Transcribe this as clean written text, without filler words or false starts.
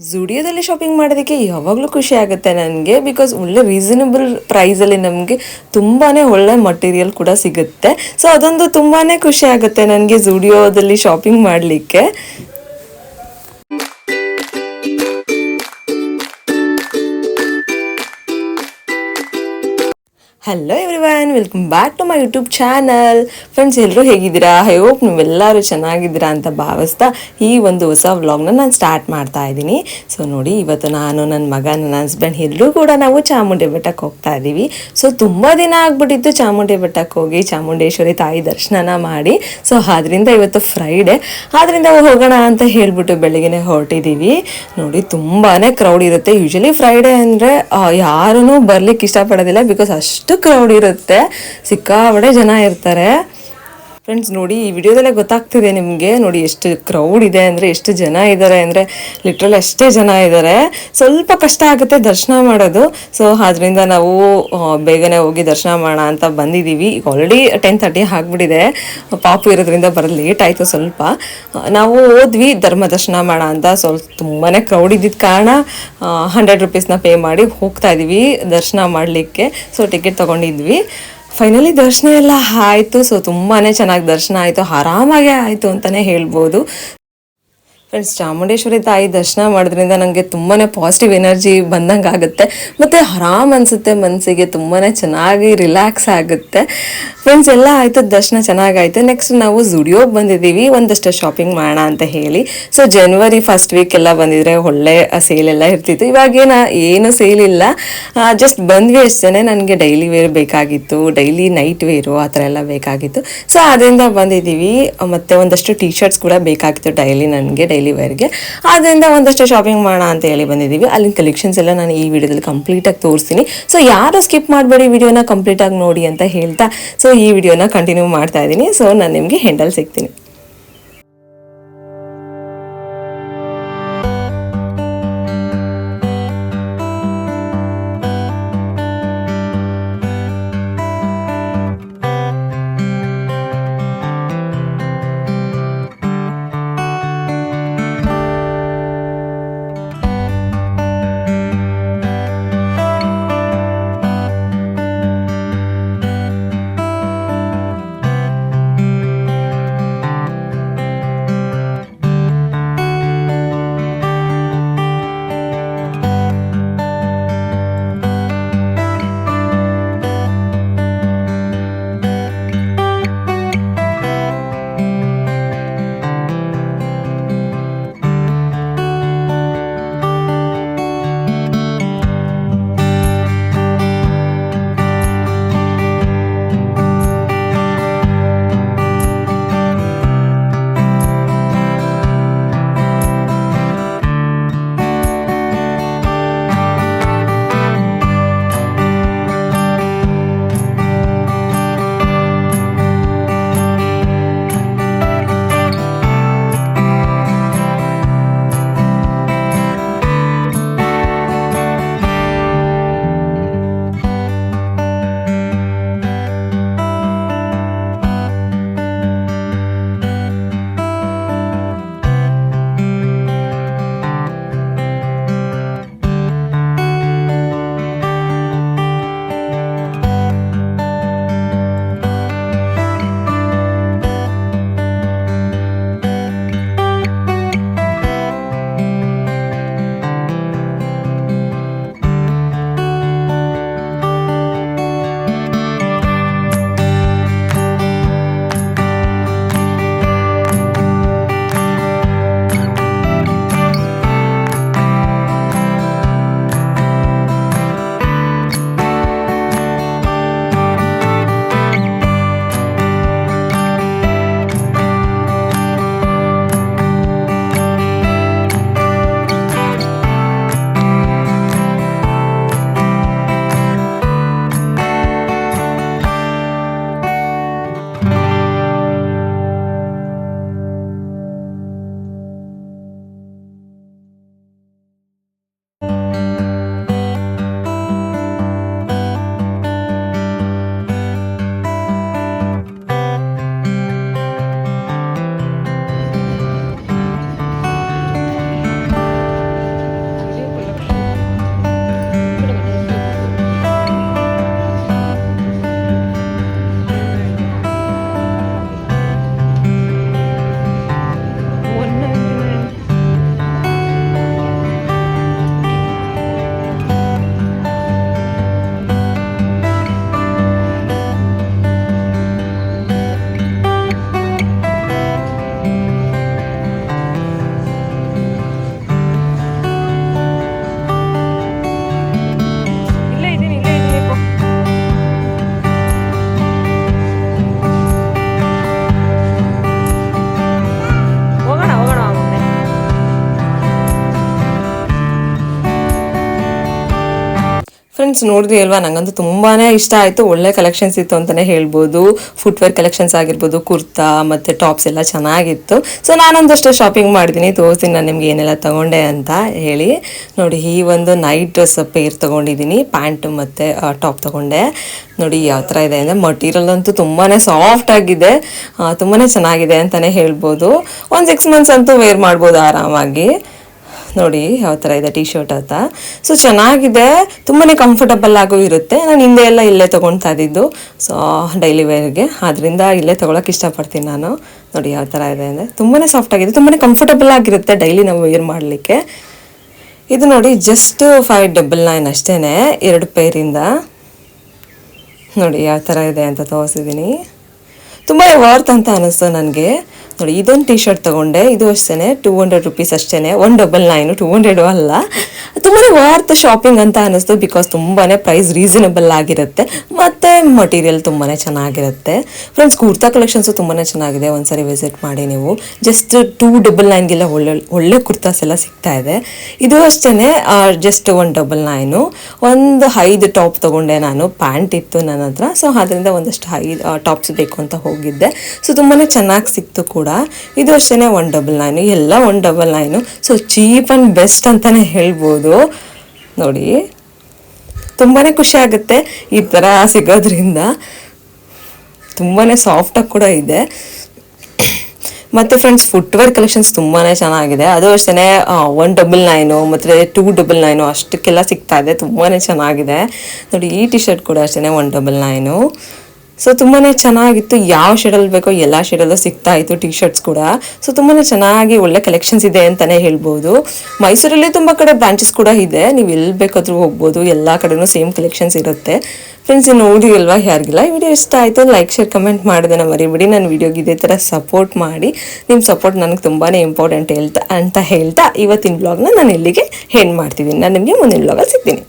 ಝುಡಿಯೋದಲ್ಲಿ shopping ಮಾಡೋದಕ್ಕೆ ಯಾವಾಗಲೂ ಖುಷಿ ಆಗುತ್ತೆ ನನಗೆ. ಬಿಕಾಸ್ ಒಳ್ಳೆ ರೀಸನಬಲ್ ಪ್ರೈಸಲ್ಲಿ ನಮಗೆ ತುಂಬಾ ಒಳ್ಳೆ ಮಟೀರಿಯಲ್ ಕೂಡ ಸಿಗುತ್ತೆ. ಸೊ ಅದೊಂದು ತುಂಬಾ ಖುಷಿ ಆಗುತ್ತೆ ನನಗೆ ಝುಡಿಯೋದಲ್ಲಿ ಶಾಪಿಂಗ್ ಮಾಡಲಿಕ್ಕೆ. Hello everyone, welcome back to my YouTube channel. Friends, ಎಲ್ಲರೂ ಹೇಗಿದ್ದೀರಾ? ಐ ಹೋಪ್ ನೀವೆಲ್ಲರೂ ಚೆನ್ನಾಗಿದ್ದೀರಾ ಅಂತ ಭಾವಿಸ್ತಾ ಈ ಒಂದು ಹೊಸ ವ್ಲಾಗ್ನ ನಾನು ಸ್ಟಾರ್ಟ್ ಮಾಡ್ತಾ ಇದ್ದೀನಿ. ಸೊ ನೋಡಿ, ಇವತ್ತು ನಾನು, ನನ್ನ ಮಗ, ನನ್ನ ಹಸ್ಬೆಂಡ್ ಎಲ್ಲರೂ ಕೂಡ ನಾವು ಚಾಮುಂಡಿ ಬೆಟ್ಟಕ್ಕೆ ಹೋಗ್ತಾ ಇದ್ದೀವಿ. ಸೊ ತುಂಬ ದಿನ ಆಗ್ಬಿಟ್ಟಿತ್ತು ಚಾಮುಂಡಿ ಬೆಟ್ಟಕ್ಕೆ ಹೋಗಿ ಚಾಮುಂಡೇಶ್ವರಿ ತಾಯಿ ದರ್ಶನನ ಮಾಡಿ. ಸೊ ಆದ್ದರಿಂದ ಇವತ್ತು ಫ್ರೈಡೇ, ಆದ್ದರಿಂದ ಹೋಗೋಣ ಅಂತ ಹೇಳ್ಬಿಟ್ಟು ಬೆಳಗ್ಗೆನೆ ಹೊರಟಿದ್ದೀವಿ. ನೋಡಿ, ತುಂಬಾ ಕ್ರೌಡ್ ಇರುತ್ತೆ. ಯೂಶಲಿ ಫ್ರೈಡೇ ಅಂದರೆ ಯಾರೂ ಬರ್ಲಿಕ್ಕೆ ಇಷ್ಟಪಡೋದಿಲ್ಲ, ಬಿಕಾಸ್ ಅಷ್ಟು ಕ್ರೌಡ್ ಇರುತ್ತೆ, ಸಿಕ್ಕಾಪಟ್ಟೆ ಜನ ಇರ್ತಾರೆ. ಫ್ರೆಂಡ್ಸ್ ನೋಡಿ, ಈ ವಿಡಿಯೋದಲ್ಲೇ ಗೊತ್ತಾಗ್ತಿದೆ ನಿಮಗೆ. ನೋಡಿ ಎಷ್ಟು ಕ್ರೌಡ್ ಇದೆ ಅಂದರೆ, ಎಷ್ಟು ಜನ ಇದ್ದಾರೆ ಅಂದರೆ ಲಿಟ್ರಲ್ ಅಷ್ಟೇ ಜನ ಇದ್ದಾರೆ. ಸ್ವಲ್ಪ ಕಷ್ಟ ಆಗುತ್ತೆ ದರ್ಶನ ಮಾಡೋದು. ಸೊ ಅದರಿಂದ ನಾವು ಬೇಗನೆ ಹೋಗಿ ದರ್ಶನ ಮಾಡೋಣ ಅಂತ ಬಂದಿದ್ದೀವಿ. ಈಗ ಆಲ್ರೆಡಿ 10:30 ಆಗಿಬಿಟ್ಟಿದೆ. ಪಾಪು ಇರೋದ್ರಿಂದ ಬರೋದು ಲೇಟ್ ಆಯಿತು ಸ್ವಲ್ಪ. ನಾವು ಹೋದ್ವಿ ಧರ್ಮ ದರ್ಶನ ಮಾಡೋಣ ಅಂತ. ಸ್ವಲ್ಪ ತುಂಬಾ ಕ್ರೌಡ್ ಇದ್ದಿದ್ದ ಕಾರಣ 100 ರೂಪೀಸ್ನ ಪೇ ಮಾಡಿ ಹೋಗ್ತಾ ಇದ್ದೀವಿ ದರ್ಶನ ಮಾಡಲಿಕ್ಕೆ. So ticket ತೊಗೊಂಡಿದ್ವಿ. ಫೈನಲಿ ದರ್ಶನ ಎಲ್ಲ ಆಯಿತು. ಸೊ ತುಂಬಾ ಚೆನ್ನಾಗಿ ದರ್ಶನ ಆಯಿತು, ಆರಾಮಾಗೇ ಆಯಿತು ಅಂತಲೇ ಹೇಳ್ಬೋದು. ಫ್ರೆಂಡ್ಸ್, ಚಾಮುಂಡೇಶ್ವರಿ ತಾಯಿ ದರ್ಶನ ಮಾಡೋದ್ರಿಂದ ನನಗೆ ತುಂಬಾ ಪಾಸಿಟಿವ್ ಎನರ್ಜಿ ಬಂದಂಗೆ ಆಗುತ್ತೆ, ಮತ್ತು ಆರಾಮ್ ಅನಿಸುತ್ತೆ ಮನಸ್ಸಿಗೆ, ತುಂಬಾ ಚೆನ್ನಾಗಿ ರಿಲ್ಯಾಕ್ಸ್ ಆಗುತ್ತೆ. ಫ್ರೆಂಡ್ಸ್, ಎಲ್ಲ ಆಯಿತು, ದರ್ಶನ ಚೆನ್ನಾಗಾಯಿತು. ನೆಕ್ಸ್ಟ್ ನಾವು ಝುಡಿಯೋಗೆ ಬಂದಿದ್ದೀವಿ ಒಂದಷ್ಟು ಶಾಪಿಂಗ್ ಮಾಡೋಣ ಅಂತ ಹೇಳಿ. ಸೊ ಜನವರಿ ಫಸ್ಟ್ ವೀಕ್ ಎಲ್ಲ ಬಂದಿದ್ರೆ ಒಳ್ಳೆ ಸೇಲ್ ಎಲ್ಲ ಇರ್ತಿತ್ತು. ಇವಾಗೇನು ಏನು ಸೇಲ್ ಇಲ್ಲ, ಜಸ್ಟ್ ಬಂದ್ವಿ ಅಷ್ಟೇ. ನನಗೆ ಡೈಲಿ ವೇರ್ ಬೇಕಾಗಿತ್ತು, ಡೈಲಿ ನೈಟ್ ವೇರು ಆ ಥರ ಎಲ್ಲ ಬೇಕಾಗಿತ್ತು. ಸೊ ಅದರಿಂದ ಬಂದಿದ್ದೀವಿ. ಮತ್ತು ಒಂದಷ್ಟು ಟೀ ಶರ್ಟ್ಸ್ ಕೂಡ ಬೇಕಾಗಿತ್ತು ಡೈಲಿ ಡೈಲಿ ವೇರ್ಗೆ. ಆದ್ದರಿಂದ ಒಂದಷ್ಟು ಶಾಪಿಂಗ್ ಮಾಡೋಣ ಅಂತ ಹೇಳಿ ಬಂದಿದ್ದೀವಿ. ಅಲ್ಲಿನ ಕಲೆಕ್ಷನ್ಸ್ ಎಲ್ಲ ನಾನು ಈ ವಿಡಿಯೋದಲ್ಲಿ ಕಂಪ್ಲೀಟಾಗಿ ತೋರಿಸ್ತೀನಿ. ಸೊ ಯಾರು ಸ್ಕಿಪ್ ಮಾಡಬೇಡಿ, ವಿಡಿಯೋನ ಕಂಪ್ಲೀಟಾಗಿ ನೋಡಿ ಅಂತ ಹೇಳ್ತಾ ಸೊ ಈ ವಿಡಿಯೋನ ಕಂಟಿನ್ಯೂ ಮಾಡ್ತಾ ಇದ್ದೀನಿ. ಸೊ ನಾನು ನಿಮಗೆ ಹೆಂಡಲ್ ಸಿಗ್ತೀನಿ. ಫ್ರೆಂಡ್ಸ್ ನೋಡಿದ್ರಿ ಅಲ್ವಾ, ನಂಗಂತೂ ತುಂಬಾ ಇಷ್ಟ ಆಯಿತು. ಒಳ್ಳೆ ಕಲೆಕ್ಷನ್ಸ್ ಇತ್ತು ಅಂತಲೇ ಹೇಳ್ಬೋದು. ಫುಟ್ವೇರ್ ಕಲೆಕ್ಷನ್ಸ್ ಆಗಿರ್ಬೋದು, ಕುರ್ತಾ ಮತ್ತು ಟಾಪ್ಸ್ ಎಲ್ಲ ಚೆನ್ನಾಗಿತ್ತು. ಸೊ ನಾನೊಂದಷ್ಟು ಶಾಪಿಂಗ್ ಮಾಡಿದ್ದೀನಿ, ತೋರಿಸ್ತೀನಿ ನಾನು ನಿಮ್ಗೆ ಏನೆಲ್ಲ ತೊಗೊಂಡೆ ಅಂತ ಹೇಳಿ. ನೋಡಿ, ಈ ಒಂದು ನೈಟ್ ಡ್ರೆಸ್ ಪೇರ್ ತೊಗೊಂಡಿದ್ದೀನಿ, ಪ್ಯಾಂಟು ಮತ್ತು ಟಾಪ್ ತೊಗೊಂಡೆ. ನೋಡಿ ಯಾವ ಥರ ಇದೆ ಅಂದರೆ ಮಟೀರಿಯಲ್ ಅಂತೂ ತುಂಬಾ ಸಾಫ್ಟ್ ಆಗಿದೆ, ತುಂಬಾ ಚೆನ್ನಾಗಿದೆ ಅಂತಲೇ ಹೇಳ್ಬೋದು. ಒಂದು 6 ಮಂತ್ಸ್ ಅಂತೂ ವೇರ್ ಮಾಡ್ಬೋದು ಆರಾಮಾಗಿ. ನೋಡಿ ಯಾವ ಥರ ಇದೆ ಟಿ ಶರ್ಟ್ ಅಂತ. ಸೊ ಚೆನ್ನಾಗಿದೆ, ತುಂಬಾ ಕಂಫರ್ಟಬಲ್ ಆಗು ಇರುತ್ತೆ. ನಾನು ಹಿಂದೆ ಎಲ್ಲ ಇಲ್ಲೇ ತೊಗೊಳ್ತಾ ಇದ್ದಿದ್ದು, ಸೊ ಡೈಲಿ ವೇರ್ಗೆ, ಆದ್ದರಿಂದ ಇಲ್ಲೇ ತೊಗೊಳಕ್ಕೆ ಇಷ್ಟಪಡ್ತೀನಿ ನಾನು. ನೋಡಿ ಯಾವ ಥರ ಇದೆ ಅಂದರೆ ತುಂಬಾ ಸಾಫ್ಟ್ ಆಗಿದೆ, ತುಂಬಾ ಕಂಫರ್ಟಬಲ್ ಆಗಿರುತ್ತೆ ಡೈಲಿ ನಾವು ವೇರ್ ಮಾಡಲಿಕ್ಕೆ. ಇದು ನೋಡಿ ಜಸ್ಟ್ 599 ಅಷ್ಟೇ, 2 ಪೇರಿಂದ. ನೋಡಿ ಯಾವ ಥರ ಇದೆ ಅಂತ ತೋರಿಸಿದ್ದೀನಿ. ತುಂಬ ವರ್ತ್ ಅಂತ ಅನ್ನಿಸ್ತು ನನಗೆ. ನೋಡಿ ಇದೊಂದು ಟಿ ಶರ್ಟ್ ತೊಗೊಂಡೆ, ಇದು ಅಷ್ಟೇ 200 ರುಪೀಸ್ ಅಷ್ಟೇ, 199, 200 ಅಲ್ಲ. ತುಂಬಾ ವರ್ತ್ ಶಾಪಿಂಗ್ ಅಂತ ಅನ್ನಿಸ್ತು, ಬಿಕಾಸ್ ತುಂಬಾ ಪ್ರೈಸ್ ರೀಸನಬಲ್ ಆಗಿರುತ್ತೆ ಮತ್ತು ಮಟೀರಿಯಲ್ ತುಂಬಾ ಚೆನ್ನಾಗಿರುತ್ತೆ. ಫ್ರೆಂಡ್ಸ್ ಕುರ್ತಾ ಕಲೆಕ್ಷನ್ಸು ತುಂಬಾ ಚೆನ್ನಾಗಿದೆ, ಒಂದ್ಸರಿ ವಿಸಿಟ್ ಮಾಡಿ ನೀವು. ಜಸ್ಟ್ 299ಗೆಲ್ಲ ಒಳ್ಳೆ ಕುರ್ತಾಸ್ ಎಲ್ಲ ಸಿಗ್ತಾ ಇದೆ. ಇದು ಅಷ್ಟೇ ಜಸ್ಟ್ 199. ಒಂದು 5 ಟಾಪ್ ತೊಗೊಂಡೆ ನಾನು, ಪ್ಯಾಂಟ್ ಇತ್ತು ನನ್ನ ಹತ್ರ, ಸೊ ಅದರಿಂದ ಒಂದಷ್ಟು 5 ಟಾಪ್ಸ್ ಬೇಕು ಅಂತ ಹೋಗಿದ್ದೆ. ಸೊ ತುಂಬಾ ಚೆನ್ನಾಗಿ ಸಿಕ್ತು ಕೂಡ. ಇದು ಅಷ್ಟೇ 199, ಎಲ್ಲ 199. ಸೊ ಚೀಪ್ ಆ್ಯಂಡ್ ಬೆಸ್ಟ್ ಅಂತಲೇ ಹೇಳ್ಬೋದು. ನೋಡಿ ತುಂಬಾ ಖುಷಿ ಆಗುತ್ತೆ ಈ ಥರ ಸಿಗೋದ್ರಿಂದ. ತುಂಬಾ ಸಾಫ್ಟಾಗಿ ಕೂಡ ಇದೆ. ಮತ್ತು ಫ್ರೆಂಡ್ಸ್ ಫುಟ್ವೇರ್ ಕಲೆಕ್ಷನ್ಸ್ ತುಂಬಾ ಚೆನ್ನಾಗಿದೆ. ಅದು ಅಷ್ಟೇ 199 ಮತ್ತು 299 ಅಷ್ಟಕ್ಕೆಲ್ಲ ಸಿಗ್ತಾ ಇದೆ, ತುಂಬಾ ಚೆನ್ನಾಗಿದೆ. ನೋಡಿ ಈ ಟಿ ಶರ್ಟ್ ಕೂಡ ಅಷ್ಟೇ 199. ಸೊ ತುಂಬಾ ಚೆನ್ನಾಗಿತ್ತು, ಯಾವ ಶೇಡಲ್ಲಿ ಬೇಕೋ ಎಲ್ಲ ಶೇಡಲ್ಲೂ ಸಿಗ್ತಾ ಇತ್ತು ಟಿ ಶರ್ಟ್ಸ್ ಕೂಡ. ಸೊ ತುಂಬಾ ಚೆನ್ನಾಗಿ ಒಳ್ಳೆ ಕಲೆಕ್ಷನ್ಸ್ ಇದೆ ಅಂತಲೇ ಹೇಳ್ಬೋದು. ಮೈಸೂರಲ್ಲಿ ತುಂಬ ಕಡೆ ಬ್ರಾಂಚಸ್ ಕೂಡ ಇದೆ, ನೀವು ಎಲ್ಲಿ ಬೇಕಾದರೂ ಹೋಗ್ಬೋದು, ಎಲ್ಲ ಕಡೆನೂ ಸೇಮ್ ಕಲೆಕ್ಷನ್ಸ್ ಇರುತ್ತೆ. ಫ್ರೆಂಡ್ಸ್ ನೋಡಿ ಅಲ್ವಾ, ಯಾರಿಗಿಲ್ಲ ಈ ವಿಡಿಯೋ ಇಷ್ಟ ಆಯಿತು ಲೈಕ್ ಶೇರ್ ಕಮೆಂಟ್ ಮಾಡೋದನ್ನ ಮರಿಬೇಡಿ. ನನ್ನ ವಿಡಿಯೋಗೆ ಇದೇ ಥರ ಸಪೋರ್ಟ್ ಮಾಡಿ, ನಿಮ್ಮ ಸಪೋರ್ಟ್ ನನಗೆ ತುಂಬಾ ಇಂಪಾರ್ಟೆಂಟ್ ಅಂತ ಹೇಳ್ತಾ ಇವತ್ತಿನ ಬ್ಲಾಗ್ನ ನಾನು ಇಲ್ಲಿಗೆ ಎಂಡ್ ಮಾಡ್ತಿದ್ದೀನಿ. ನಾನು ನಿಮಗೆ ಮುಂದಿನ ಬ್ಲಾಗಲ್ಲಿ ಸಿಗ್ತೀನಿ.